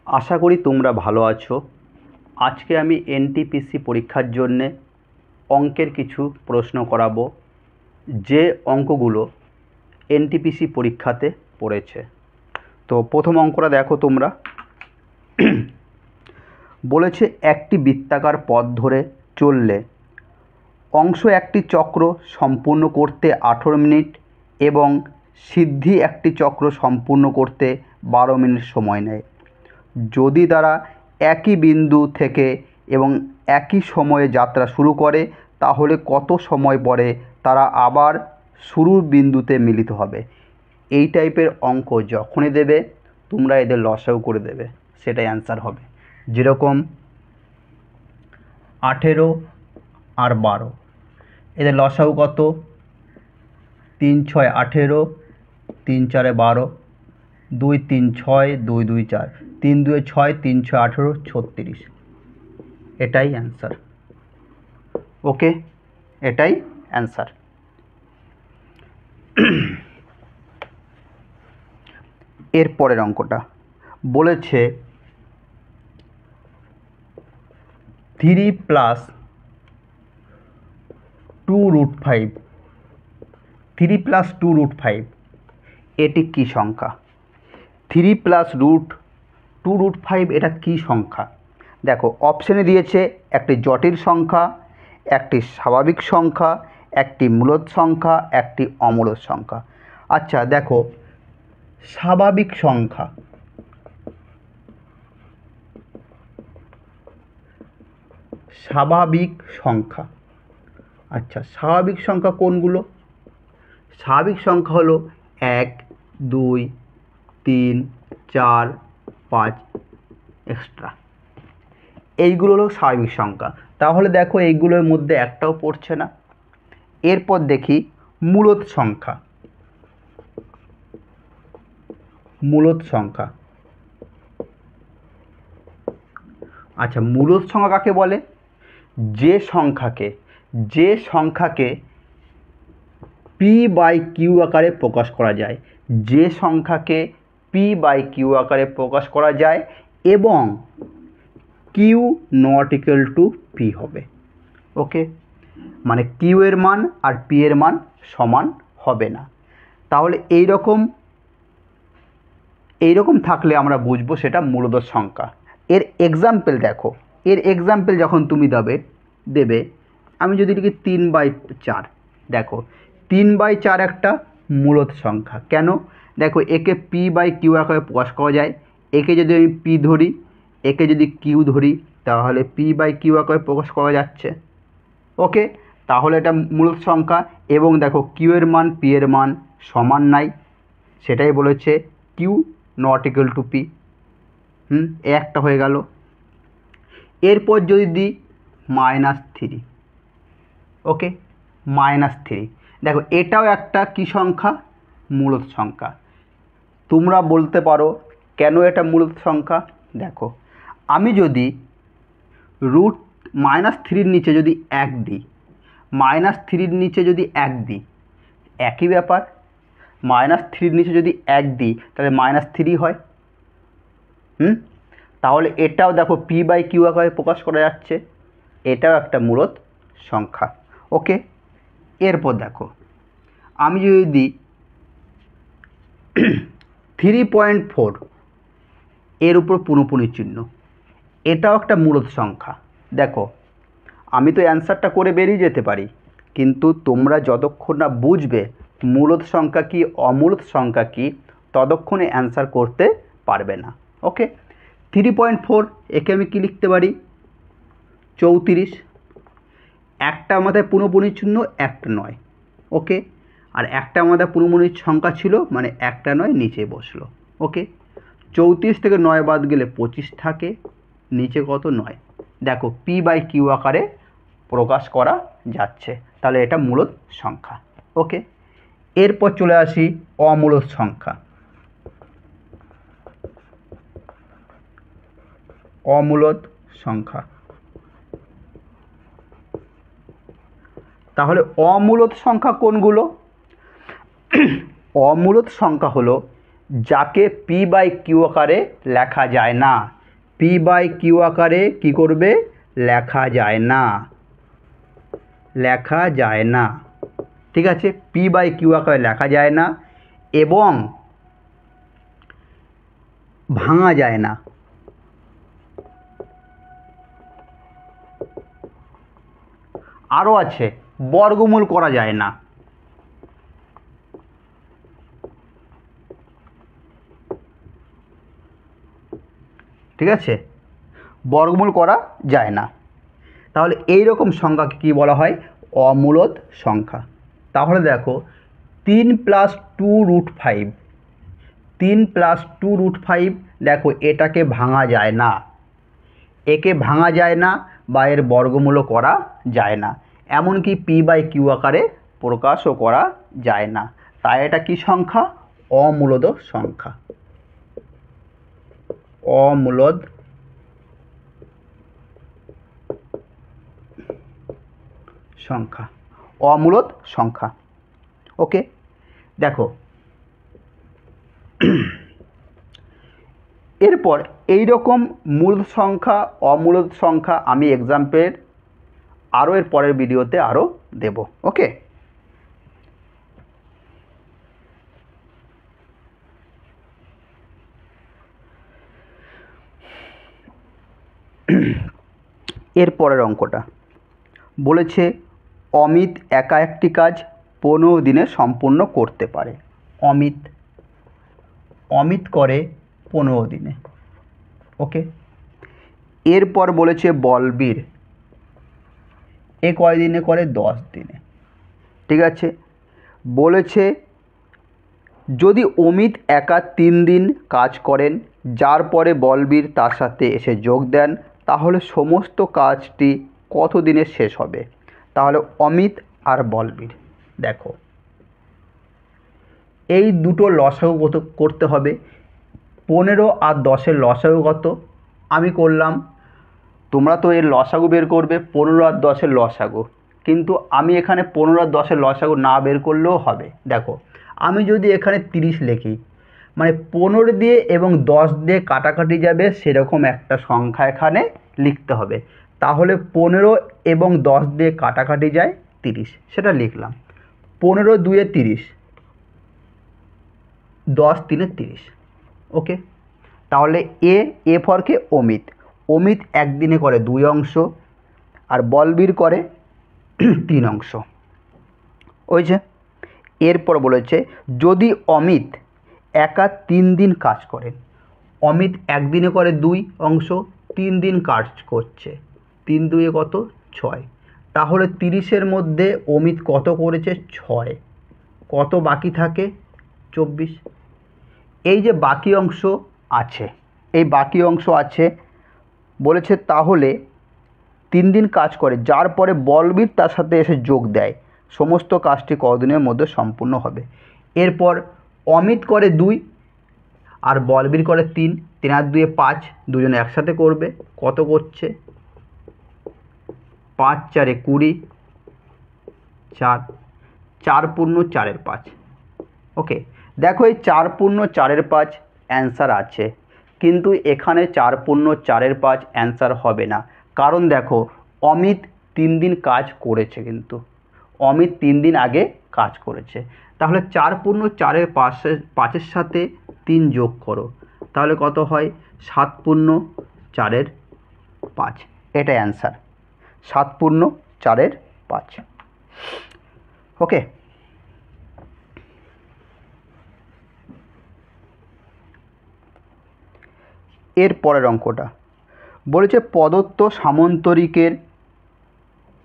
আশা করি তোমরা ভালো আছো। আজকে আমি এনটিপিসি পরীক্ষার জন্যে অঙ্কের কিছু প্রশ্ন করাবো, যে অঙ্কগুলো এনটিপিসি পরীক্ষাতে পড়েছে। তো প্রথম অঙ্কটা দেখো তোমরা। বলেছে একটি বৃত্তাকার পথ ধরে চললে অংশ একটি চক্র সম্পূর্ণ করতে 18 মিনিট এবং সিদ্ধি একটি চক্র সম্পূর্ণ করতে 12 মিনিট সময় নেয়। যদি তারা একই বিন্দু থেকে এবং একই সময়ে যাত্রা শুরু করে, তাহলে কত সময় পরে তারা আবার শুরুর বিন্দুতে মিলিত হবে? এই টাইপের অঙ্ক যখনই দেবে তোমরা এদের লসাগু করে দেবে, সেটাই অ্যান্সার হবে। যেরকম 18 আর 12, এদের লসাগু কত? 3 6 18, 3 4 12, 2 3 6, 2 2 4, 3 2 6, 3 6 18, 36। এটাই অ্যান্সার। ওকে, এটাই অ্যান্সার। এর পরের অঙ্কটা বলেছে 3 + 2√5, 3 + 2√5 এটি কী সংখ্যা? 3 + √2√5 এটা কী সংখ্যা? দেখো অপশানে দিয়েছে একটি জটিল সংখ্যা, একটি স্বাভাবিক সংখ্যা, একটি মূলদ সংখ্যা, একটি অমূলদ সংখ্যা। আচ্ছা দেখো, স্বাভাবিক সংখ্যা, স্বাভাবিক সংখ্যা। আচ্ছা স্বাভাবিক সংখ্যা কোনগুলো? স্বাভাবিক সংখ্যা হলো 1 2 3 4 5 এক্সট্রা, এইগুলো হলো স্বাভাবিক সংখ্যা। তাহলে দেখো এইগুলোর মধ্যে একটাও পড়ছে না। এরপর দেখি মূলদ সংখ্যা। মূলদ সংখ্যা, আচ্ছা মূলদ সংখ্যা কাকে বলে? যে সংখ্যাকে p/q আকারে প্রকাশ করা যায়, যে সংখ্যাকে p/q আকারে প্রকাশ করা যায় এবং q ≠ p হবে। ওকে, মানে q এর মান আর p এর মান সমান হবে না। তাহলে এইরকম থাকলে আমরা বুঝবো সেটা মূলদ সংখ্যা। এর এক্সাম্পল দেখো, এর এক্সাম্পল যখন তুমি দেবে, আমি যদি লিখি 3/4, দেখো 3/4 একটা মূলদ সংখ্যা। কেন? দেখো একে p/q আকারে প্রকাশ করা যায়, একে যদি আমি p ধরি, একে যদি q ধরি, তাহলে p/q আকারে প্রকাশ করা যাচ্ছে। ওকে, তাহলে এটা মূলদ সংখ্যা। এবং দেখো q এর মান p এর মান সমান নাই, সেটাই বলেছে q ≠ p। একটা হয়ে গেল। এরপর যদি দিই -3, ওকে -3, দেখো এটাও একটা কি সংখ্যা? মূলদ সংখ্যা। তোমরা বলতে পারো কেন এটা মূলদ সংখ্যা? দেখো আমি যদি -3-র নিচে যদি 1 দিই, -3-র নিচে যদি 1 দিই, একই ব্যাপার। -3-র নিচে যদি 1 দিই তাহলে -3 হয়। তাহলে এটাও দেখো p/q আকারে প্রকাশ করা যাচ্ছে, এটাও একটা মূলদ সংখ্যা। ওকে, এরপর দেখো আমি যদি দিই 3.4, এর উপর পুনঃপুনি চিহ্ন, এটাও একটা মূলদ সংখ্যা। দেখো আমি তো অ্যান্সারটা করে বেরিয়ে যেতে পারি, কিন্তু তোমরা যতক্ষণ না বুঝবে মূলদ সংখ্যা কি অমূলদ সংখ্যা কি, ততক্ষণে অ্যান্সার করতে পারবে না। ওকে, 3.4 একে আমি কি লিখতে পারি? 34। একটা মাথায় পুনঃপুনি চিহ্ন, একটা নয়। ওকে, আর একটা মাথায় পুনঃপুনির সংখ্যা ছিল, মানে একটা নয় নিচে বসলো। ওকে, 34 থেকে 9 বাদ গেলে 25 থাকে, নিচে কত? 9। দেখো p/q আকারে প্রকাশ করা যাচ্ছে, তাহলে এটা মূলদ সংখ্যা। ওকে, এরপর চলে আসি অমূলদ সংখ্যা। অমূলদ সংখ্যা, তাহলে অমূলদ সংখ্যা কোনগুলো? অমূলদ সংখ্যা হলো যাকে p/q আকারে লেখা যায় না, পি বাই কিউ আকারে কি করবে, লেখা যায় না, লেখা যায় না। ঠিক আছে, পি বাই কিউ আকারে লেখা যায় না এবং ভাঙা যায় না। আরও আছে, বর্গমূল করা যায় না। ঠিক আছে, বর্গমূল করা যায় না। তাহলে এই রকম সংখ্যাকে কী বলা হয়, অমূলদ সংখ্যা। তাহলে দেখো 3 + 2√5, 3 + 2√5, দেখো এটাকে ভাঙা যায় না, একে ভাঙা যায় না বা এর বর্গমূলও করা যায় না, এমনকি পি বাই কিউ আকারে প্রকাশও করা যায় না। তাই এটা কি সংখ্যা, অমূলদ সংখ্যা, অমূলদ সংখ্যা, অমূলদ সংখ্যা। ওকে, দেখো এরপর এই রকম মূল সংখ্যা, অমূলদ সংখ্যা আমি এক্সাম্পল আরও এর পরের ভিডিওতে আরও দেব। ওকে, এর পরের অঙ্কটা বলেছে অমিত একা একটি কাজ 15 দিনে সম্পূর্ণ করতে পারে। অমিত করে 15 দিনে। ওকে, এরপর বলেছে বলবীর এ কয় দিনে করে, 10 দিনে। ঠিক আছে, বলেছে যদি অমিত একা 3 দিন কাজ করেন, যার পরে বলবীর তার সাথে এসে যোগ দেন, তাহলে সমস্ত কাজটি কত দিনে শেষ হবে। তাহলে অমিত আর বলবীর, দেখো এই দুটো লসাগু কত করতে হবে, 15 আর 10-এর লসাগু কত আমি করলাম, তোমরা তো এর লসাগু বের করবে, 15 আর 10-এর লসাগু, কিন্তু আমি এখানে 15 আর 10-এর লসাগু না বের করলেও হবে। দেখো আমি যদি এখানে 30 লিখি, মানে 15 দিয়ে এবং 10 দিয়ে কাটাকাটি যাবে সেরকম একটা সংখ্যা এখানে লিখতে হবে। তাহলে 15 এবং 10 দিয়ে কাটাকাটি যায় 30, সেটা লিখলাম। 15 2-এ 30, 10 3-এ 30। ওকে, তাহলে এ ফরকে অমিত একদিনে করে 2 অংশ আর বলবীর করে 3 অংশ। ওই যে এরপর বলেছে যদি অমিত একা 3 দিন কাজ করেন, অমিত একদিনে করে 2 অংশ, 3 দিন কাজ করছে, 3 2-এ কত, 6, তাহলে 30-এর মধ্যে অমিত কত করেছে, 6, কত বাকি থাকে, 24। এই যে বাকি অংশ আছে, এই বাকি অংশ আছে বলেছে, তাহলে 3 দিন কাজ করে, যার পরে বলবীর তার সাথে এসে যোগ দেয়, সমস্ত কাজটি কতদিনের মধ্যে সম্পূর্ণ হবে। এরপর অমিত করে 2 আর বলবীর করে 3, 3 আর 2-এ 5, দুজনে একসাথে করবে, কত করছে, 5 4-এ 20, 4, 4 পূর্ণ 4-এর 5। ওকে, দেখো এই 4 পূর্ণ 4-এর 5 অ্যান্সার আছে, কিন্তু এখানে 4 পূর্ণ 4-এর 5 অ্যান্সার হবে না, কারণ দেখো অমিত 3 দিন কাজ করেছে, কিন্তু অমিত 3 দিন আগে কাজ করেছে। তাহলে 4 পূর্ণ 4-এর 5-এর সাথে 3 যোগ করো, তাহলে কত হয়, 7 পূর্ণ 4-এর 5, এটা অ্যান্সার, 7 পূর্ণ 4-এর 5। ওকে, এর পরের অঙ্কটা বলেছে প্রদত্ত সামান্তরিকের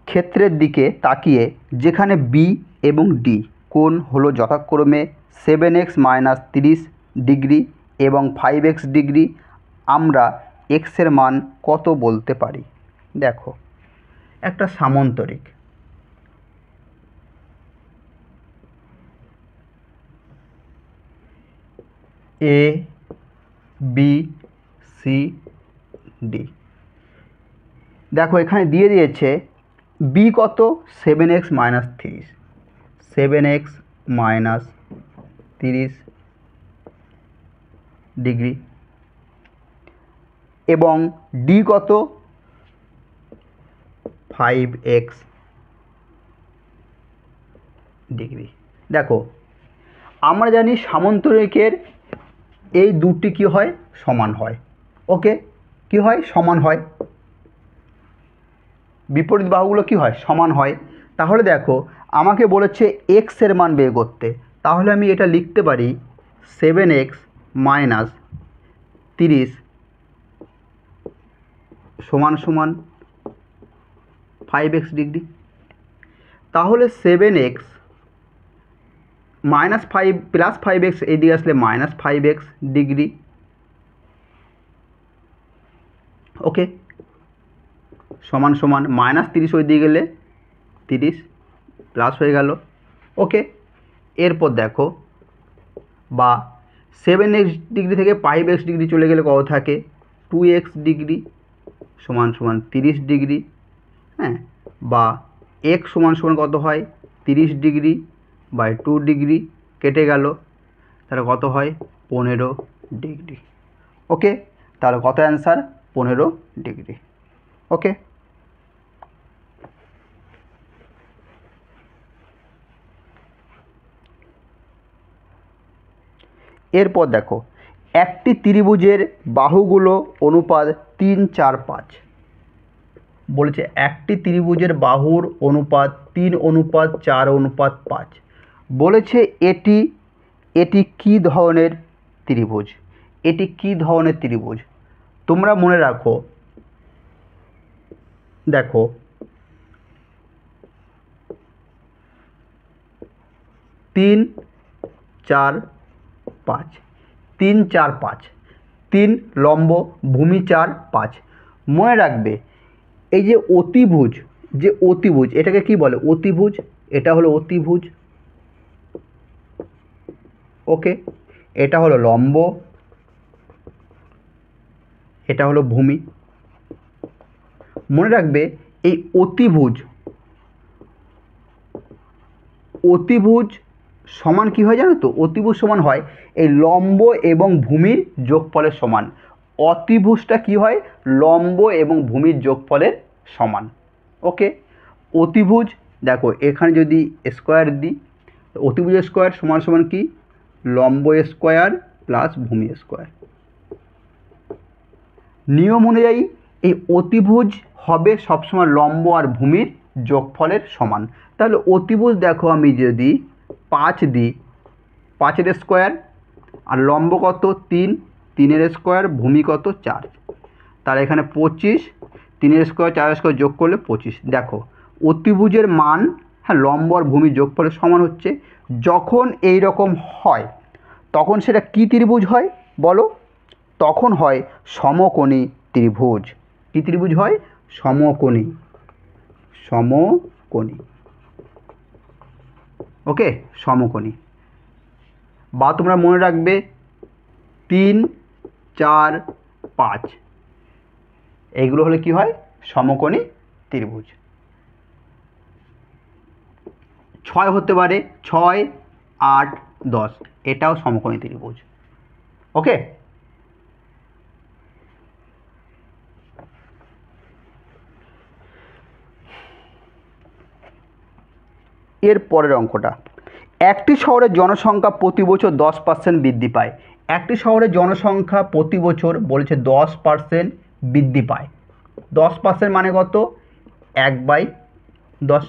ক্ষেত্রের দিকে তাকিয়ে যেখানে বি এবং ডি কোণ হলো যথাক্রমে 7x - 30 ডিগ্রি এবং 5x ডিগ্রি, আমরা এক্সের মান কত বলতে পারি। দেখো একটা সামান্তরিক, এ বি সি ডি, দেখো এখানে দিয়ে দিয়েছে বি কত, 7x - 30, 7x - 30 ডিগ্রি, এবং ডি কত 5x ডিগ্রি। দেখো আমরা জানি সামান্তরিকের এই দুটি কি হয় সমান হয়। ওকে, কি হয় সমান হয়, বিপরীত বাহুগুলো কি হয় সমান হয়। তাহলে দেখো আমাকে বলেছে এক্স এর মান বের করতে, তাহলে আমি এটা লিখতে পারি 7x মাইনাস 30 সমান সমান 5x ডিগ্রি। তাহলে 7x মাইনাস 5 প্লাস 5x এদিকে আসলে মাইনাস 5x ডিগ্রি। ওকে, সমান সমান মাইনাস 30 ওই দিকে গেলে 30 প্লাস হয়ে গেল। ওকে, এরপর দেখো বা 7x ডিগ্রি থেকে 5x ডিগ্রি চলে গেলে কত থাকে 2x ডিগ্রি সমান সমান 30 ডিগ্রি। হ্যাঁ, বা x সমান সমান কত হয় 30 ডিগ্রি বাই 2 ডিগ্রি কেটে গেল, তাহলে কত হয় 15 ডিগ্রি। ওকে, তাহলে কত অ্যান্সার 15 ডিগ্রি। ওকে, এরপর দেখো একটি ত্রিভুজের বাহুগুলো অনুপাত 3, 4, 5 বলেছে। একটি ত্রিভুজের বাহুর অনুপাত 3:4:5 বলেছে। এটি এটি কী ধরনের ত্রিভুজ? এটি কী ধরনের ত্রিভুজ তোমরা মনে রাখো। দেখো 3, 4, 5, 3, 4, 5, 3 লম্ব, ভূমি 4, 5। মনে রাখবে এই যে অতিভুজ, যে অতিভুজ এটাকে কি বলে অতিভুজ, এটা হলো অতিভুজ। ওকে, এটা হলো লম্ব, এটা হলো ভূমি। মনে রাখবে এই অতিভুজ, অতিভুজ সমান কি হয় জানো তো, অতিভুজ সমান হয় এই লম্ব এবং ভূমির যোগফলের সমান। অতিভুজটা কি হয় লম্ব এবং ভূমির যোগফলের সমান। ওকে, অতিভুজ দেখো এখানে যদি স্কোয়ার দিই, অতিভুজের স্কোয়ার সমান সমান কি লম্ব স্কোয়ার প্লাস ভূমি স্কোয়ার। নিয়ম অনুযায়ী এই অতিভুজ হবে সবসময় লম্ব আর ভূমির যোগফলের সমান। তাহলে অতিভুজ দেখো আমি যদি 5 দিই, 5-এর স্কোয়ার আর লম্ব কত 3, 3-এর স্কোয়ার, ভূমি কত 4, তাহলে এখানে 25, 3-এর স্কোয়ার 4-এর স্কোয়ার যোগ করলে 25। দেখো অতিভুজের মান হ্যাঁ লম্ব আর ভূমির যোগফলের সমান হচ্ছে। যখন এই রকম হয় তখন সেটা কী ত্রিভুজ হয় বলো? তখন হয় সমকোণী ত্রিভুজ। কী ত্রিভুজ হয় সমকোণী, সমকোণী। ওকে, সমকোণী। বা তোমরা মনে রাখবে 3, 4, 5 এইগুলো হলে কি হয় সমকোণী ত্রিভুজ। 6 হতে পারে 6, 8, 10 এটাও সমকোণী ত্রিভুজ। ওকে, এর পরের অঙ্কটা, একটি শহরের জনসংখ্যা প্রতি বছর 10% বৃদ্ধি পায়। একটি শহরের জনসংখ্যা প্রতি বছর বলেছে 10% বৃদ্ধি পায়। 10% মানে কত 1/10।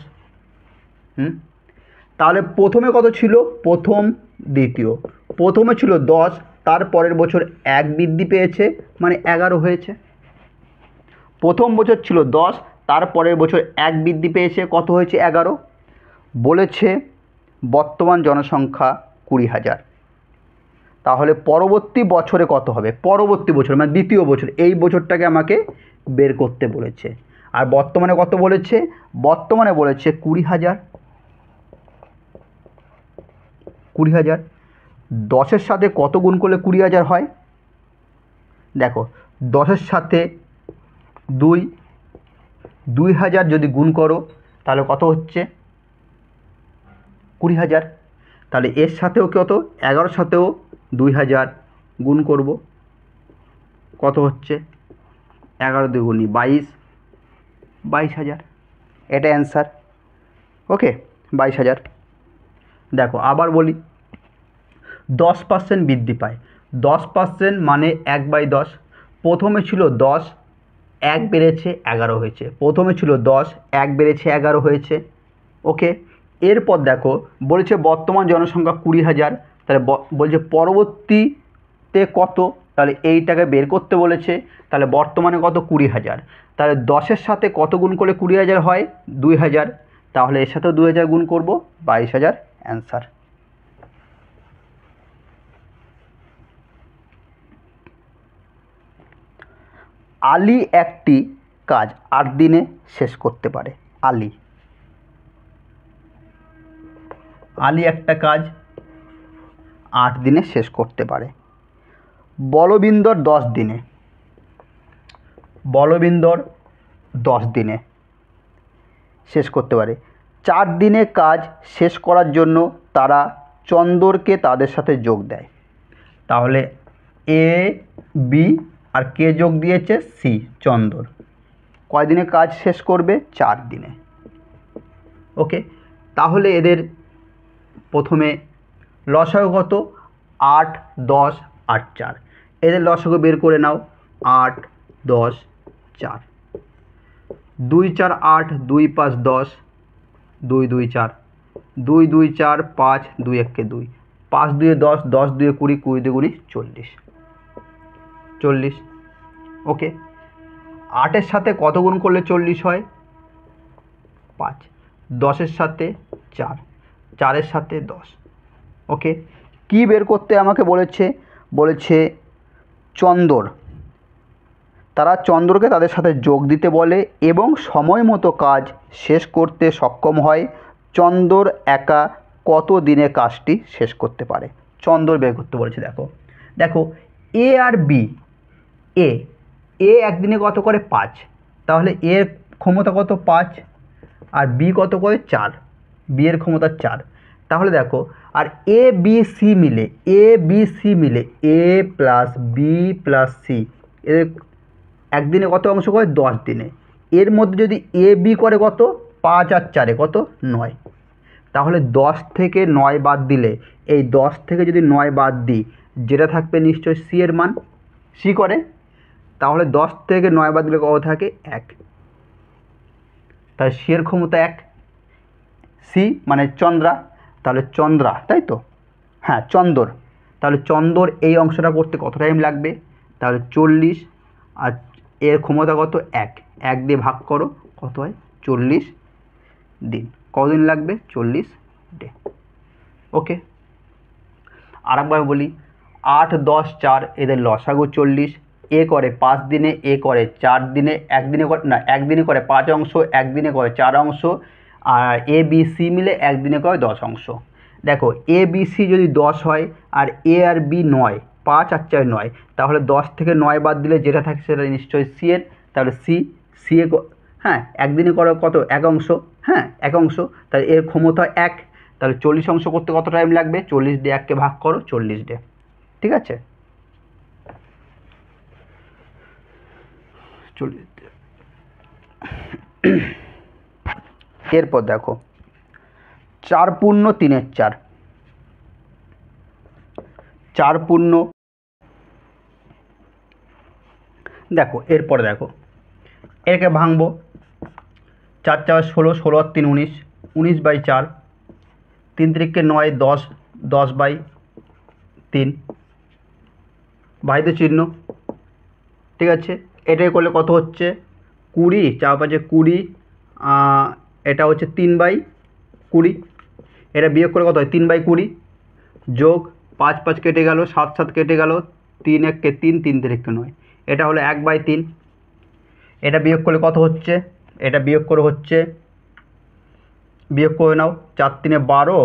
তাহলে প্রথমে কত ছিল প্রথম দ্বিতীয়, প্রথমে ছিল 10, তার পরের বছর 1 বৃদ্ধি পেয়েছে মানে 11 হয়েছে। প্রথম বছর ছিল 10, তার পরের বছর 1 বৃদ্ধি পেয়েছে কত হয়েছে 11। বলেছে বর্তমান জনসংখ্যা 20,000। তাহলে পরবর্তী বছরে কত হবে, পরবর্তী বছর মানে দ্বিতীয় বছর, এই বছরটাকে আমাকে বের করতে বলেছে। আর বর্তমানে কত বলেছে, বর্তমানে বলেছে 20,000। 20,000 10-এর সাথে কত গুণ করলে 20,000 হয়? দেখো 10-এর সাথে 2, 2000 যদি গুণ করো তাহলে কত হচ্ছে 20,000। তাহলে এর সাথেও কত 11-র সাথেও 2000 গুণ করব, কত হচ্ছে 11 দুগুণি 22, 22,000, এটা অ্যান্সার। ওকে, 22,000। দেখো আবার বলি, 10% বৃদ্ধি পায়। 10% মানে 1/10। প্রথমে ছিল 10, 1 বেড়েছে 11 হয়েছে। প্রথমে ছিল 10, 1 বেড়েছে 11 হয়েছে। ওকে, এরপর দেখো বলেছে বর্তমান জনসংখ্যা 20,000, তাহলে বলছে পরবর্তীতে কত, তাহলে এইটাকে বের করতে বলেছে। তাহলে বর্তমানে কত, 20,000, তাহলে 10-এর সাথে কত গুণ করলে 20,000 হয়, 2,000, তাহলে এর সাথেও 2,000 গুণ করব, 22,000 অ্যান্সার। আলী একটি কাজ 8 দিনে শেষ করতে পারে। আলী একটা কাজ 8 দিনে শেষ করতে পারে। বলবিন্দর 10 দিনে, বলবিন্দর 10 দিনে শেষ করতে পারে। 4 দিনে কাজ শেষ করার জন্য তারা চন্দরকে তাদের সাথে যোগ দেয়। তাহলে এ বি আর কে যোগ দিয়েছে, সি, চন্দর। কয় দিনে কাজ শেষ করবে, 4 দিনে। ওকে, তাহলে এদের প্রথমে লসাগু কত, 8, 10, 8, 4, এদের লসাগু বের করে নাও। 8, 10, 4, 2, 4, 8, 2, 5, 10, 2, 2, 4, 2, 2, 4, 5, 2, 1 কে 2, 5 2 10, 10 2 20, 20 2 40, 40। ওকে, 8-এর সাথে কত গুণ করলে 40 হয়, 5, 10-এর সাথে 4, 4-এর সাথে 10। ওকে, কি বের করতে আমাকে বলেছে, বলেছে চন্দর, তারা চন্দরকে তাদের সাথে যোগ দিতে বলে এবং সময় মতো কাজ শেষ করতে সক্ষম হয়। চন্দর একা কত দিনে কাজটি শেষ করতে পারে, চন্দর বের করতে বলেছে। দেখো দেখো এ আর বি, এ একদিনে কত করে, 5, তাহলে এর ক্ষমতা কত, 5, আর বি কত করে, 4, বি এর ক্ষমতা 4। তাহলে দেখো, আর এ বি সি মিলে, এ প্লাস বি প্লাস সি এর একদিনে কত অংশ করে, 10 দিনে। এর মধ্যে যদি এ বি করে কত, 5 আর 4 কত, 9। তাহলে 10 থেকে 9 বাদ দিলে, এই 10 থেকে যদি 9 বাদ দিই, যেটা থাকবে নিশ্চয়ই সি এর মান, সি করে। তাহলে 10 থেকে 9 বাদ দিলে কত থাকে, 1, তাহলে সি এর ক্ষমতা 1, সি মানে চন্দ্রা, তাহলে চন্দ্রা, তাই তো, হ্যাঁ চন্দর। তাহলে চন্দর এই অংশটা করতে কত টাইম লাগবে, তাহলে 40, আর এর ক্ষমতা কত, 1 দিয়ে ভাগ করো, কত হয়, 40 দিন। কতদিন লাগবে, 40 ডে। ওকে, আর একবার বলি, 8, 10, 4 এদের লসাগু 40, এ করে 5 দিনে, এ করে 4 দিনে, একদিনে করে না, একদিনে করে 5 অংশ, একদিনে করে 4 অংশ, আর এ বি সি মিলে একদিনে করে 10 অংশ। দেখো এ বি সি যদি 10 হয় আর এ আর বি 9, 5 আর 4 9, তাহলে 10 থেকে 9 বাদ দিলে যেটা থাকে সেটা নিশ্চয়ই সি এর, তাহলে সি এ, হ্যাঁ একদিনে করে কত, 1 অংশ, হ্যাঁ 1 অংশ, তাহলে এর ক্ষমতা 1, তাহলে 40 অংশ করতে কত টাইম লাগবে, 40 দিয়ে 1কে ভাগ করো, 40 ডে। ঠিক আছে, 40 ডে। এরপর দেখো 4 পূর্ণ 3-এর 4, 4 পূর্ণ, দেখো এরপরে দেখো এটাকে ভাঙবো, 4 4 16, 16 আর 3 19, 19/4, 3 3 9, 10, 10/3, বাইরে চিহ্ন। ঠিক আছে, এটাই করলে কত হচ্ছে, 20, 4 5 20, এটা হচ্ছে 3/20, এটা বিয়োগ করে কত হয়, 3/20, যোগ 5 5 কেটে গেল, 7 7 কেটে গেল, 3 1 কে 3, 3 3 9, এটা হলো 1/3। এটা বিয়োগ করলে কত হচ্ছে, এটা বিয়োগ করে হচ্ছে, বিয়োগ করে নাও, 4 3 12,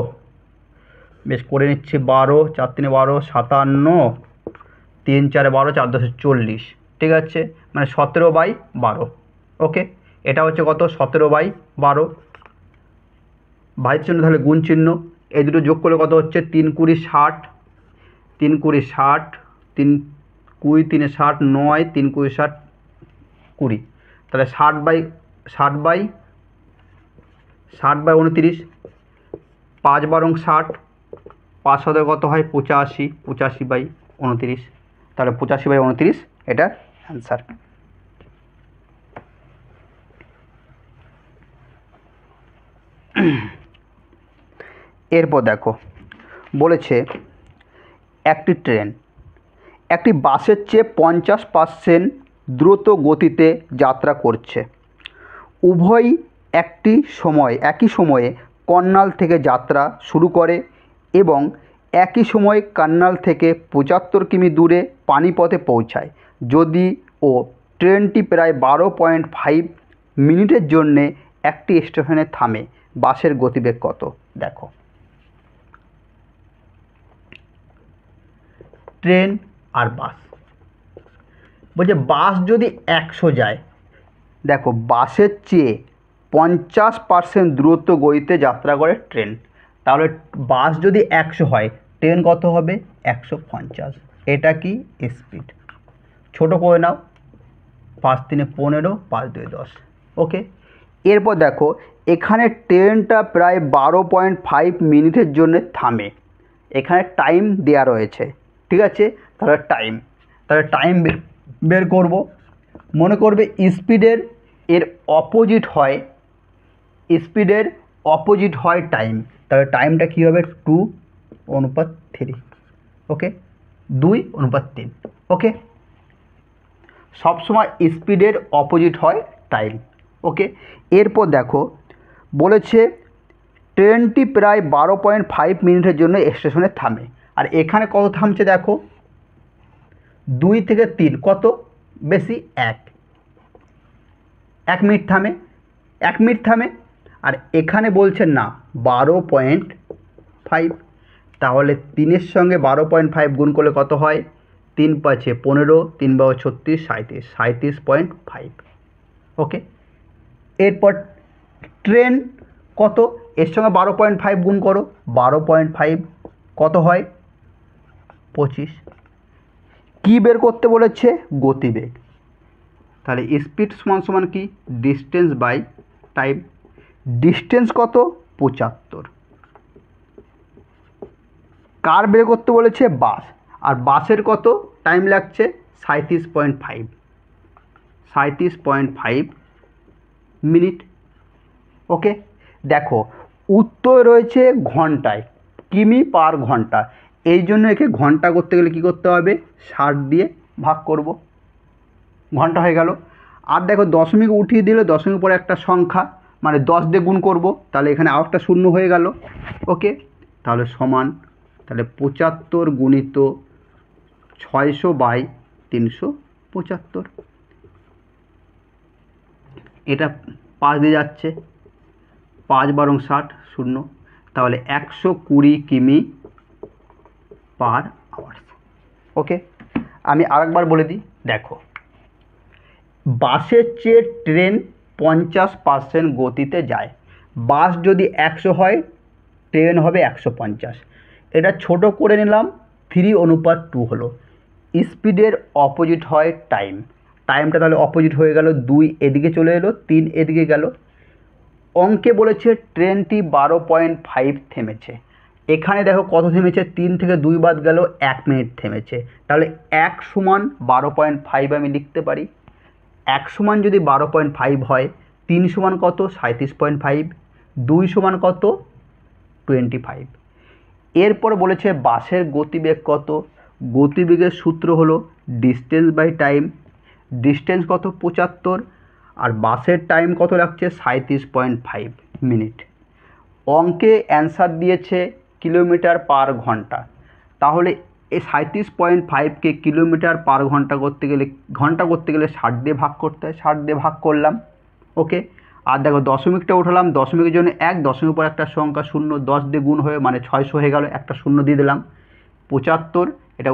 বেশ করে নিচ্ছি, 12, 4 3 12, 57, 3 4 12, 4 10 40। ঠিক আছে, মানে 17/12। ওকে, এটা হচ্ছে কত, 17/12, ভাইয়ের চিহ্ন তাহলে গুণ চিহ্ন, এই দুটো যোগ করলে কত হচ্ছে, 3 20 60, 3 20 60, 3 20 3 60 9, 3 20 60 20, তাহলে 60/29, 5 বারং 60, 5 শতকে কত হয় 85, 85/29, তাহলে 85/29 এটার অ্যান্সার। এরপর দেখো বলেছে একটি ট্রেন একটি বাসের চেয়ে 50% দ্রুত গতিতে যাত্রা করছে। উভয়ই একই সময়ে কর্নাল থেকে যাত্রা শুরু করে এবং একই সময়ে কর্নাল থেকে 75 কিমি দূরে পানিপথে পৌঁছায়। যদিও ট্রেনটি প্রায় 12.5 মিনিটের জন্যে একটি স্টেশনে থামে, বাসের গতিবেগ কত? দেখো ট্রেন আর বাস বলছে বাস যদি 100 যায়, দেখো বাসের চেয়ে 50% দ্রুত গতিতে যাত্রা করে ট্রেন, তাহলে বাস যদি 100 হয় ট্রেন কত হবে 150। এটা কি স্পিড, ছোট করে নাও, 5 3 15, 5 2 10। ওকে, এরপর দেখো এখানে ট্রেনটা প্রায় 12.5 মিনিটের জন্য থামে, এখানে টাইম দেওয়া রয়েছে, ঠিক আছে? তাহলে টাইম বের করব। মনে করবে স্পিডের অপোজিট হয় টাইম, তাহলে টাইমটা কী হবে 2:3। ওকে, 2:3। ওকে, সবসময় স্পিডের অপোজিট হয় টাইম। ওকে, এরপর দেখো বলেছে ট্রেনটি প্রায় 12.5 মিনিটের জন্য স্টেশনে থামে, আর এখানে কত থামছে দেখো 2 থেকে 3, কত বেশি 1 মিনিট থামে, আর এখানে বলছে না 12.5, তাহলে 3-এর সঙ্গে 12.5 গুণ করলে কত হয় 3 × 5 = 15, 3 × 36, 37.5। ওকে, এরপর ট্রেন কত, এর সঙ্গে 12.5 গুণ করো, 12.5 কত হয় 25। কি বের করতে বলেছে গতিবেগ, তাহলে স্পিড সমান কি ডিস্টেন্স বাই টাইম, ডিস্টেন্স কত 75। কার বের করতে বলেছে বাস, আর বাসের কত টাইম লাগছে 37.5 মিনিট। ওকে, দেখো উত্তর রয়েছে ঘন্টায়, কিমি পার ঘন্টা, এই জন্য একে ঘন্টা করতে গেলে কী করতে হবে 60 দিয়ে ভাগ করব, ঘন্টা হয়ে গেল। আর দেখো দশমিক উঠিয়ে দিলে দশমিক পরে একটা সংখ্যা, মানে 10 দিয়ে গুণ করব, তাহলে এখানে আর একটা শূন্য হয়ে গেল। ওকে, তাহলে সমান, তাহলে 75 গুণিত 600/375, এটা 5 দিয়ে যাচ্ছে, 5 বারং 60, 0, তাহলে 120 কিমি পার আওয়ার্স। ওকে, আমি আরেকবার বলে দিই, দেখো বাসের চেয়ে ট্রেন 50% গতিতে যায়, বাস যদি 100 হয় ট্রেন হবে 150, এটা ছোট করে নিলাম, 3:2 হলো। স্পিডের অপোজিট হয় টাইমটা তাহলে অপোজিট হয়ে গেল, 2 এদিকে চলে এলো, 3 এদিকে গেল। অঙ্কে বলেছে ট্রেনটি 12.5 থেমেছে, এখানে দেখো কত থেমেছে 3 থেকে 2 বাদ গেল, 1 মিনিট থেমেছে, তাহলে 1 সমান 12.5 আমি লিখতে পারি। 1 সমান যদি 12.5 হয়, 3 সমান কত 37.5, 2 সমান কত 25। এরপর বলেছে বাসের গতিবেগ কত, গতিবেগের সূত্র হলো ডিস্টেন্স বাই টাইম, ডিস্টেন্স কত 75, আর বাসের টাইম কত লাগছে 37.5 মিনিট। অঙ্কে অ্যান্সার দিয়েছে কিলোমিটার পার ঘন্টা, তাহলে এই 37.5কে কিলোমিটার পার ঘন্টা করতে গেলে 60 দিয়ে ভাগ করতে হয়, 60 দিয়ে ভাগ করলাম। ওকে, আর দেখো দশমিকটা উঠালাম, দশমিকের জন্য 1, দশমিক পর একটা সংখ্যা 0, 10 দিয়ে গুণ হয়ে মানে 600 হয়ে গেল, একটা 0 দিয়ে দিলাম। 75, এটা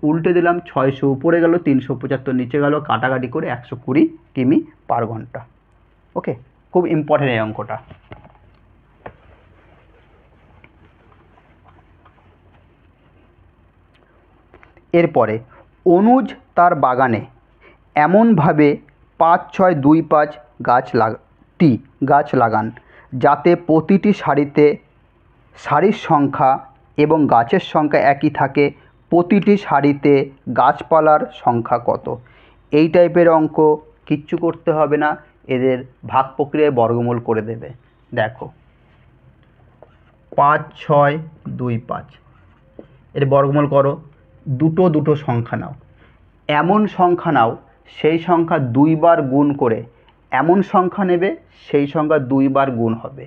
উল্টে দিলাম, 600 উপরে গেল, 375 নিচে গেল, কাটাকাটি করে 120 কিমি পার ঘন্টা। ওকে, খুব ইম্পর্টেন্ট এই অঙ্কটা। এরপরে অনুজ তার বাগানে এমনভাবে 5, 6, 2, 5 গাছ লাগান যাতে প্রতিটি সারিতে সারির সংখ্যা এবং গাছের সংখ্যা একই থাকে। প্রতিটি সারিতে গাছপালার সংখ্যা কত? এই টাইপের অঙ্ক কিচ্ছু করতে হবে না, এদের ভাগ প্রক্রিয়ায় বর্গমূল করে দেবে। দেখো 5, 6, 2, 5 এর বর্গমূল করো। দুটো সংখ্যা নাও, এমন সংখ্যা নাও সেই সংখ্যা 2 বার গুণ করে, এমন সংখ্যা নেবে সেই সংখ্যা 2 বার গুণ হবে।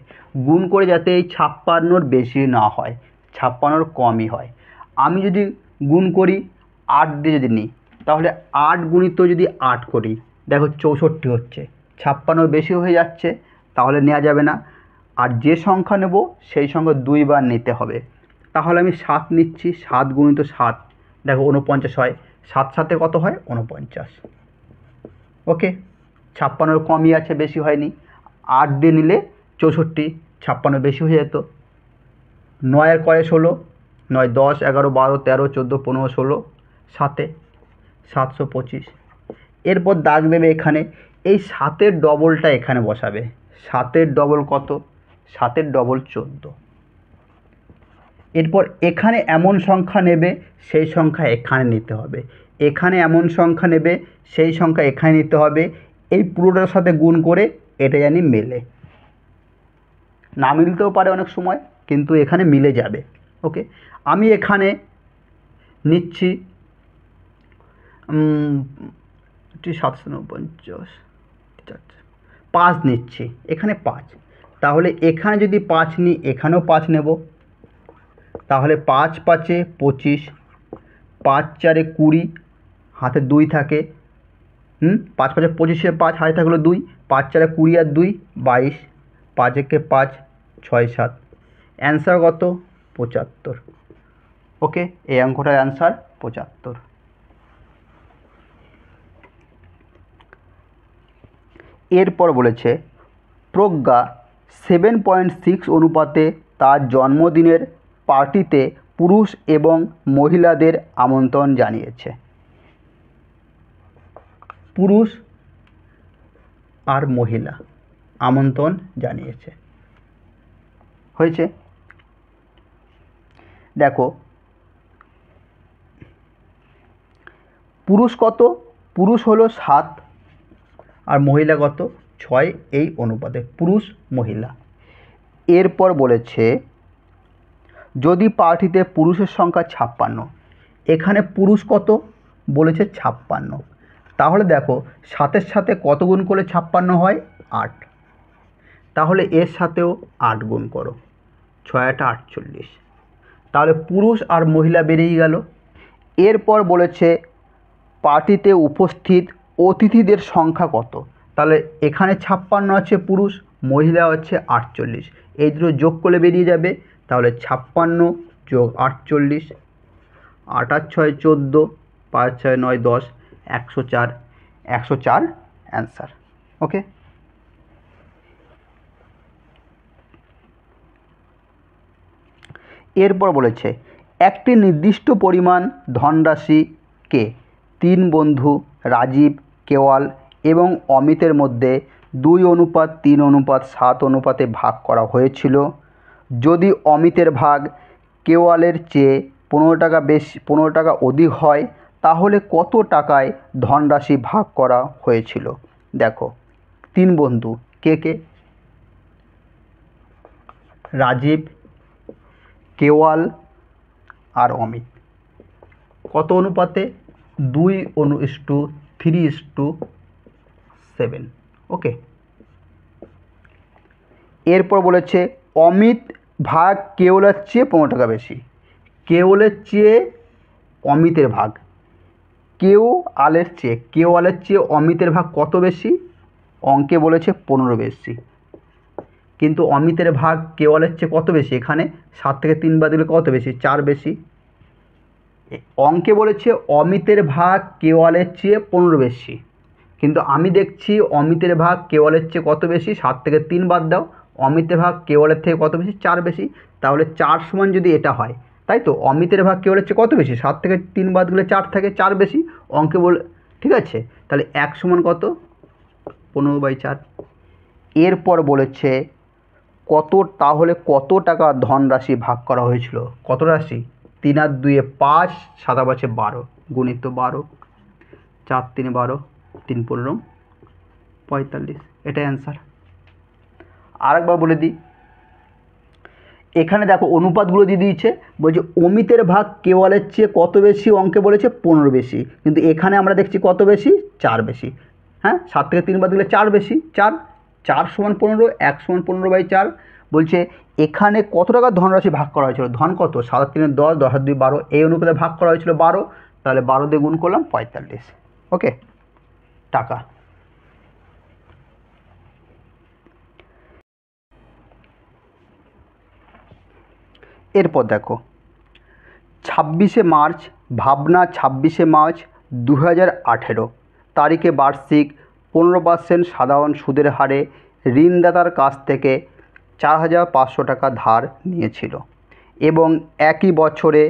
গুণ করে যাতে এই 56-র বেশি না হয়, 56-র কমই হয়। আমি যদি গুণ করি 8 দিয়ে যদি নিই, তাহলে 8 গুণিত যদি 8 করি, দেখো 64 হচ্ছে, 56-র বেশি হয়ে যাচ্ছে, তাহলে নেওয়া যাবে না। আর যে সংখ্যা নেব সেই সংখ্যা 2 বার নিতে হবে। তাহলে আমি 7 নিচ্ছি, 7 গুণিত 7, দেখো 49 হয়, 7 7 কত হয়? 49। ওকে, 56-র কমই আছে, বেশি হয়নি। 8 দিয়ে নিলে 64, 56 বেশি হয়ে যেত। 9-এর করে 16, 9, 10, 11, 12, 13, 14, 15, 16, 7-এ 725। এরপর দাগ দেবে এখানে, এই 7-এর ডবলটা এখানে বসাবে। 7-এর ডবল কত? 7-এর ডবল 14। এরপর এখানে এমন সংখ্যা নেবে সেই সংখ্যা এখানে নিতে হবে, এখানে এমন সংখ্যা নেবে সেই সংখ্যা এখানে নিতে হবে। এই পুরোটার সাথে গুণ করে এটা জানি মেলে, না মিলতেও পারে অনেক সময়, কিন্তু এখানে মিলে যাবে। ওকে, আমি এখানে নিচ্ছি 749, 5 নিচ্ছি, এখানে 5, তাহলে এখানে যদি 5 নিই এখানেও 5 নেব। তাহলে 5 5 25, 5 4 20, হাতে 2 থাকে, 5 5 25, 5 হাতে থাকলো 2, 5 4 20 আর 2 22, 5 1 5, 6 7, অ্যান্সার কত? 75। ওকে, এই অঙ্কটার অ্যান্সার 75। এরপর বলেছে প্রজ্ঞা 7.6 অনুপাতে তার জন্মদিনের পার্টিতে পুরুষ এবং মহিলাদের আমন্ত্রণ জানিয়েছে। পুরুষ আর মহিলা আমন্ত্রণ জানিয়েছে, হয়েছে। দেখো পুরুষ কত? পুরুষ হলো 7 আর মহিলা কত? 6, এই অনুপাতে পুরুষ মহিলা। এরপর বলেছে যদি পার্টিতে পুরুষের সংখ্যা 56, এখানে পুরুষ কত বলেছে? 56। তাহলে দেখো 7-এর সাথে কত গুণ করলে 56 হয়? 8। তাহলে এর সাথেও 8 গুণ করো, 6 8 48। তাহলে পুরুষ আর মহিলা বেরিয়ে গেল। এরপর বলেছে পার্টিতে উপস্থিত অতিথিদের সংখ্যা কত? তাহলে এখানে 56 আছে পুরুষ, মহিলা হচ্ছে 48, এই দুটো যোগ করলে বেরিয়ে যাবে। তাহলে 56 যোগ 48, 8 আর 6 14, 5 6 9 10, 104, 104 অ্যান্সার। ওকে, এরপর বলেছে একটি নির্দিষ্ট পরিমাণ ধনরাশিকে 3 বন্ধু রাজীব, কেওয়াল এবং অমিতের মধ্যে 2:3:7 অনুপাতে ভাগ করা হয়েছিল। যদি অমিতের ভাগ কেওয়ালের চেয়ে 15 টাকা বেশি 15 টাকা অধিক হয়, তাহলে কত টাকায় ধনরাশি ভাগ করা হয়েছিল? দেখো 3 বন্ধু, কে কে? রাজীব, কেওয়াল আর অমিত। কত অনুপাতে? 2:3:7। ওকে, এরপর বলেছে অমিত ভাগ কেওয়ালের চেয়ে 15 টাকা বেশি। কেওয়ালের চেয়ে অমিতের ভাগ, কেওয়ালের চেয়ে অমিতের ভাগ কত বেশি? অঙ্কে বলেছে 15 বেশি, কিন্তু অমিতের ভাগ কেওয়ালের চেয়ে কত বেশি? এখানে 7 থেকে 3 বাদ দিলে কত বেশি? 4 বেশি। অঙ্কে বলেছে অমিতের ভাগ কেওয়ালের চেয়ে 15 বেশি, কিন্তু আমি দেখছি অমিতের ভাগ কেওয়ালের চেয়ে কত বেশি? 7 থেকে 3 বাদ দাও, অমিতের ভাগ কেওয়ালের থেকে কত বেশি? 4 বেশি। তাহলে 4 সমান যদি এটা হয়, তাই তো অমিতের ভাগ কেওয়ালের চেয়ে কত বেশি? 7 থেকে 3 বাদ দিলে 4 থাকে, 4 বেশি অঙ্কে বলে, ঠিক আছে। তাহলে 1 সমান কত? 15/4। এরপর বলেছে তাহলে কত টাকা ধনরাশি ভাগ করা হয়েছিল? কত রাশি? 3 আর 2 5, 7 আর 5 12, গুণিত 12, 4 3 12, 3 15 45। এটাই অ্যান্সার। আরেকবার বলে দিই, এখানে দেখো অনুপাতগুলো দিয়ে দিয়েছে, বলছে অমিতের ভাগ কেওয়ালের চেয়ে কত বেশি, অঙ্কে বলেছে 15 বেশি, কিন্তু এখানে আমরা দেখছি কত বেশি? 4 বেশি। হ্যাঁ, 7 থেকে 3 বাদ দিলে 4 বেশি, 4 4 সমান 15, 1 সমান 15/4। বলছে এখানে কত টাকা ধনরাশি ভাগ করা হয়েছিল? ধন কত? 7 আর 3 10, 10 আর 2 12, এই অনুপাতে ভাগ করা হয়েছিল 12, তাহলে 12 দিয়ে গুণ করলাম 45। ওকে, টাকা। এরপর দেখো 26শে মার্চ, ভাবনা 26শে মার্চ 2018 তারিখে বার্ষিক 15% সাধারণ সুদের হারে ঋণদাতার কাছ থেকে 4,500 টাকা ধার নিয়েছিল এবং একই বছরে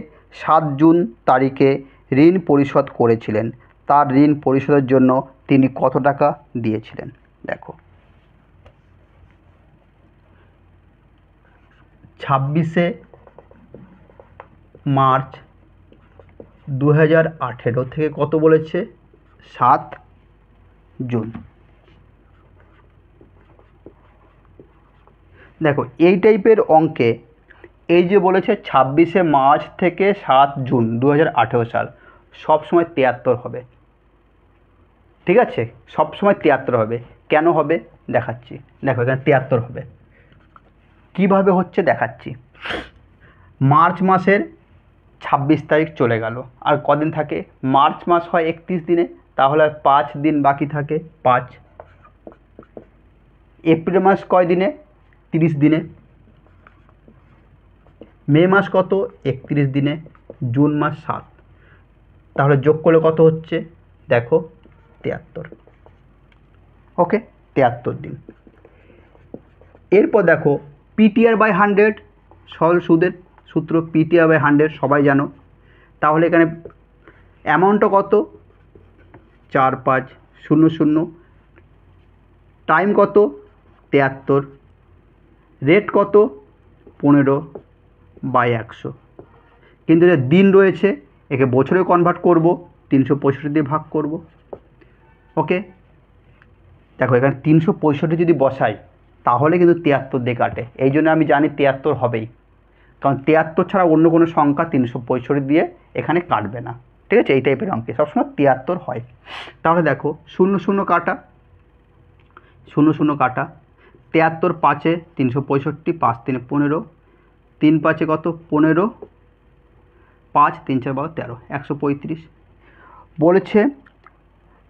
7 জুন তারিখে ঋণ পরিশোধ করেছিলেন। তার ঋণ পরিশোধের জন্য তিনি কত টাকা দিয়েছিলেন? দেখো 26শে মার্চ 2018 থেকে কত বলেছে? 7 জুন। দেখো এই টাইপের অঙ্কে এই যে বলেছে 26শে মার্চ থেকে 7 জুন 2018 সাল, সবসময় 73 হবে। ঠিক আছে, সবসময় 73 হবে। কেন হবে দেখাচ্ছি। দেখো এখানে 73 হবে, কিভাবে হচ্ছে দেখাচ্ছি। মার্চ মাসের 26 তারিখ চলে গেল, আর কদিন থাকে? মার্চ মাস হয় 31 দিনে, তাহলে 5 দিন বাকি থাকে, 5। এপ্রিল মাস কয় দিনে? 30 দিনে। মে মাস কত? 31 দিনে। জুন মাস 7, তাহলে যোগ করলে কত হচ্ছে? দেখো 73। ওকে, 73 দিন। এরপর দেখো PTR/100, সরল সুদের সূত্র PTR/100 সবাই জানো। তাহলে এখানে অ্যামাউন্টটা কত? 4500। টাইম কত? 73। রেট কত? 15/100। কিন্তু যে দিন রয়েছে একে বছরে কনভার্ট করব, 365 দিয়ে ভাগ করব। ওকে, দেখো এখানে 365 যদি বসাই তাহলে কিন্তু 73 দিয়ে কাটে, এই জন্য আমি জানি 73 হবেই, কারণ 73 ছাড়া অন্য কোনো সংখ্যা 365 দিয়ে এখানে কাটবে না। ঠিক আছে, এই টাইপের অঙ্কে সবসময় 73 হয়। তাহলে দেখো 00 কাটা, 00 কাটা, 73 5-এ 365, 5 3 15, 3 5-এ কত? 15, 5 3 4 12 13, 135। বলেছে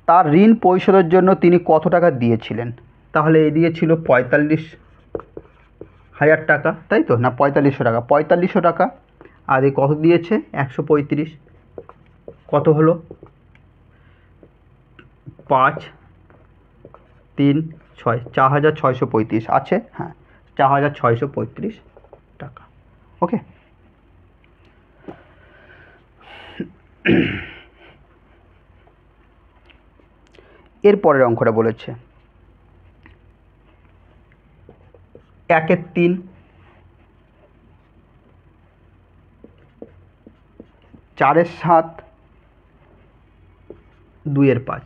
তার ঋণ পরিশোধের জন্য তিনি কত টাকা দিয়েছিলেন? তাহলে এই দিয়েছিল 45,000 টাকা, তাই তো? না 4500 টাকা, 4500 টাকা। আর এই কত দিয়েছে? 135। কত হলো? 5 3 6, 4635 আছে। হ্যাঁ, 4635 টাকা। ওকে, এরপরের অঙ্কটা বলেছে 1/3, 4/7, 2/5।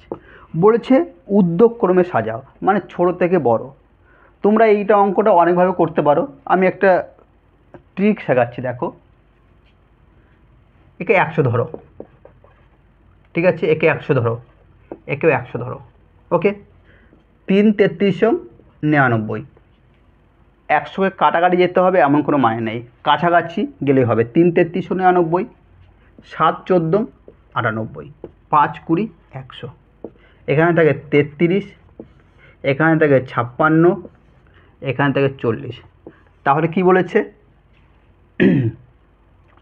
বলেছে উদ্যোগক্রমে সাজাও, মানে ছোট থেকে বড়। তোমরা এইটা অঙ্কটা অনেকভাবে করতে পারো, আমি একটা ট্রিক শেখাচ্ছি। দেখো একে 100 ধরো, ঠিক আছে? একে 100 ধরো, একেও 100 ধরো। ওকে, 3 3399। 100-কে কাটাকাটি যেতে হবে এমন কোনো মানে নেই, কাছাকাছি গেলেই হবে। 3 3399, 7 14 98, 5 20 100। এখানে থাকে 33, এখানে থাকে 56, এখানে থাকে 40। তাহলে কি বলেছে?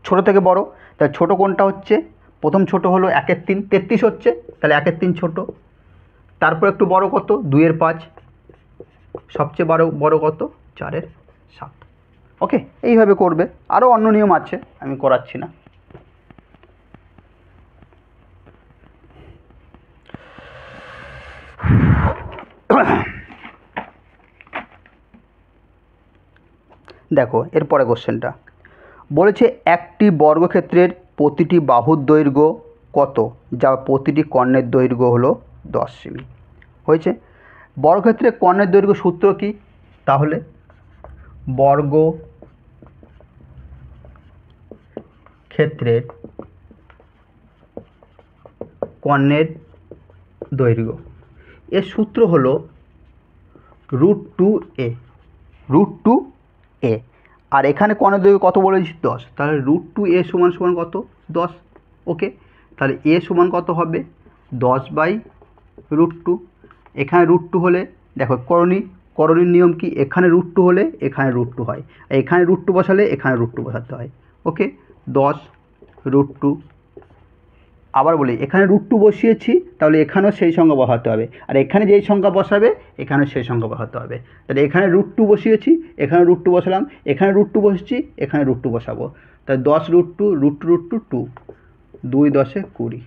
ছোট থেকে বড়, তাহলে ছোট কোনটা হচ্ছে? প্রথম ছোট হলো 1/3, 33 হচ্ছে, তাহলে 1/3 ছোট। তারপর একটু বড় কত? 2/5। সবচেয়ে বড় কত? 4/7। ওকে, এইভাবে করবে। আরও অন্য নিয়ম আছে, আমি করাচ্ছি না। দেখো এরপরে কোশ্চেনটা বলেছে একটি বর্গক্ষেত্রের প্রতিটি বাহুর দৈর্ঘ্য কত, যা প্রতিটি কর্ণের দৈর্ঘ্য হলো 10 সেমি। হয়েছে। বর্গক্ষেত্রের কর্ণের দৈর্ঘ্য সূত্র কি? তাহলে বর্গক্ষেত্রের কর্ণের দৈর্ঘ্য এর সূত্র হলো √2a। √2a। আর এখানে কর্ণের দৈর্ঘ্য কত বলেছি? 10। তাহলে √2a সমান সমান কত? 10। ওকে, তাহলে a সমান কত হবে? 10/√2। এখানে √2 হলে দেখো করণীর নিয়ম কি? এখানে √2 হলে এখানে √2 হয়, এখানে √2 বসালে এখানে √2 বসাতে হয়। ওকে, 10√2। আবার বলি, এখানে √2 বসিয়েছি, তাহলে এখানেও সেই সংখ্যা বসাতে হবে, আর এখানে যেই সংখ্যা বসাবে এখানেও সেই সংখ্যা বসাতে হবে। তাহলে এখানে √2 বসিয়েছি, এখানে √2 বসালাম, এখানে √2 বসেছি, এখানে √2 বসাবো। তাহলে 10√2 √2 2, 2 10 20,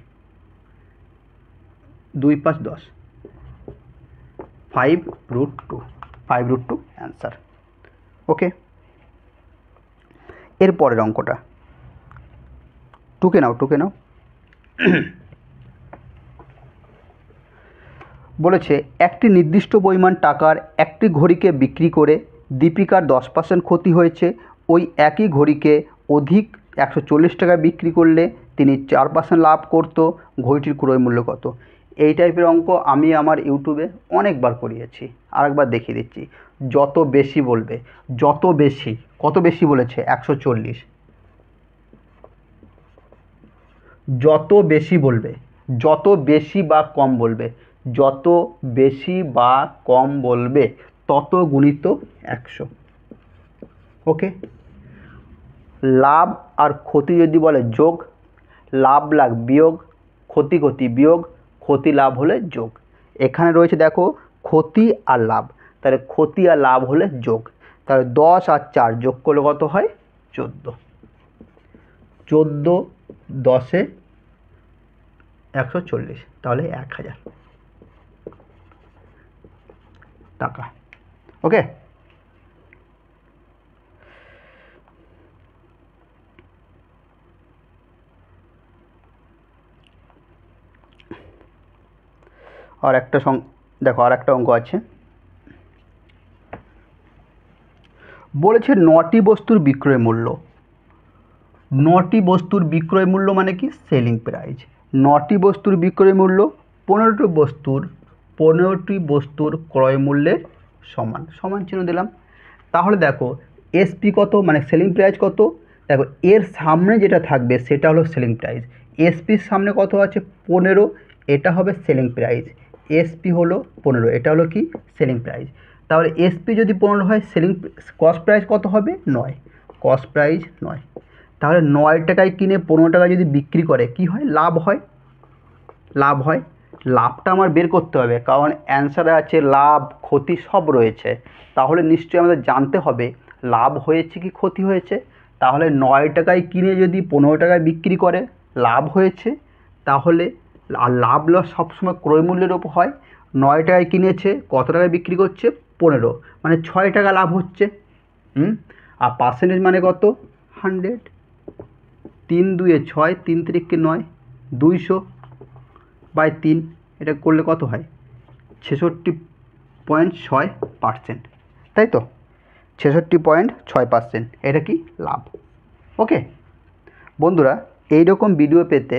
2 5 10, 5√2 অ্যান্সার। ওকে, এরপরের অঙ্কটা টুকে নাও। বলেছে একটি নির্দিষ্ট পরিমাণ টাকার একটি ঘড়িকে বিক্রি করে দীপিকার 10% ক্ষতি হয়েছে। ওই একই ঘড়িকে অধিক 140 টাকায় বিক্রি করলে তিনি 4% লাভ করত। ঘড়িটির ক্রয় মূল্য কত? এই টাইপের অঙ্ক আমি আমার ইউটিউবে অনেকবার করিয়েছি, আরেকবার দেখিয়ে দিচ্ছি। যত বেশি বলবে, কত বেশি বলেছে? 140। যত বেশি বলবে, যত বেশি বা কম বলবে, যত বেশি বা কম বলবে তত গুণিত 100। ওকে, লাভ আর ক্ষতি যদি বলে যোগ, লাভ বিয়োগ, ক্ষতি বিয়োগ, ক্ষতি লাভ হলে যোগ। এখানে রয়েছে দেখো ক্ষতি আর লাভ, তাহলে ক্ষতি আর লাভ হলে যোগ। তাহলে 10 আর 4 যোগ করলে কত হয়? 14। 14 10-এ 140, তাহলে 1000 টাকা। ওকে, আর একটা দেখো আর একটা অঙ্ক আছে। বলেছে 9টি বস্তুর বিক্রয় মূল্য। 9টি বস্তুর বিক্রয় মূল্য মানে কি? Selling price. 9টি বস্তুর বিক্রয় মূল্য 15টি বস্তুর ক্রয় মূল্যের সমান চিহ্ন দিলাম। তাহলে দেখো এসপি কত, মানে সেলিং প্রাইস কত? দেখো এর সামনে যেটা থাকবে সেটা হলো সেলিং প্রাইস। এসপির সামনে কত আছে? 15, এটা হবে সেলিং প্রাইস। এসপি হলো 15, এটা হলো কি? Selling price. তাহলে এসপি যদি 15 হয়, কস্ট প্রাইস কত হবে? 9। Cost price 9। তাহলে 9 টাকায় কিনে 15 টাকায় যদি বিক্রি করে কি হয়? লাভ হয়। লাভটা আমার বের করতে হবে, কারণ অ্যান্সারে আছে লাভ ক্ষতি সব রয়েছে। তাহলে নিশ্চয়ই আমাদের জানতে হবে লাভ হয়েছে কি ক্ষতি হয়েছে। তাহলে 9 টাকায় কিনে যদি 15 টাকায় বিক্রি করে লাভ হয়েছে, তাহলে আর লাভ লস সবসময় ক্রয় মূল্যের ওপর হয়। 9 টাকায় কিনেছে, কত টাকায় বিক্রি করছে? 15, মানে 6 টাকা লাভ হচ্ছে। আর পার্সেন্টেজ মানে কত? 100। 3 2 6, 3 3 9, 200/3, এটা করলে কত হয়? 66.6%, তাই তো? 66.6%, এটা কি? লাভ। ওকে বন্ধুরা, এই রকম ভিডিও পেতে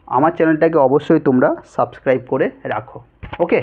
আমার চ্যানেলটাকে অবশ্যই তোমরা সাবস্ক্রাইব করে রাখো। ওকে।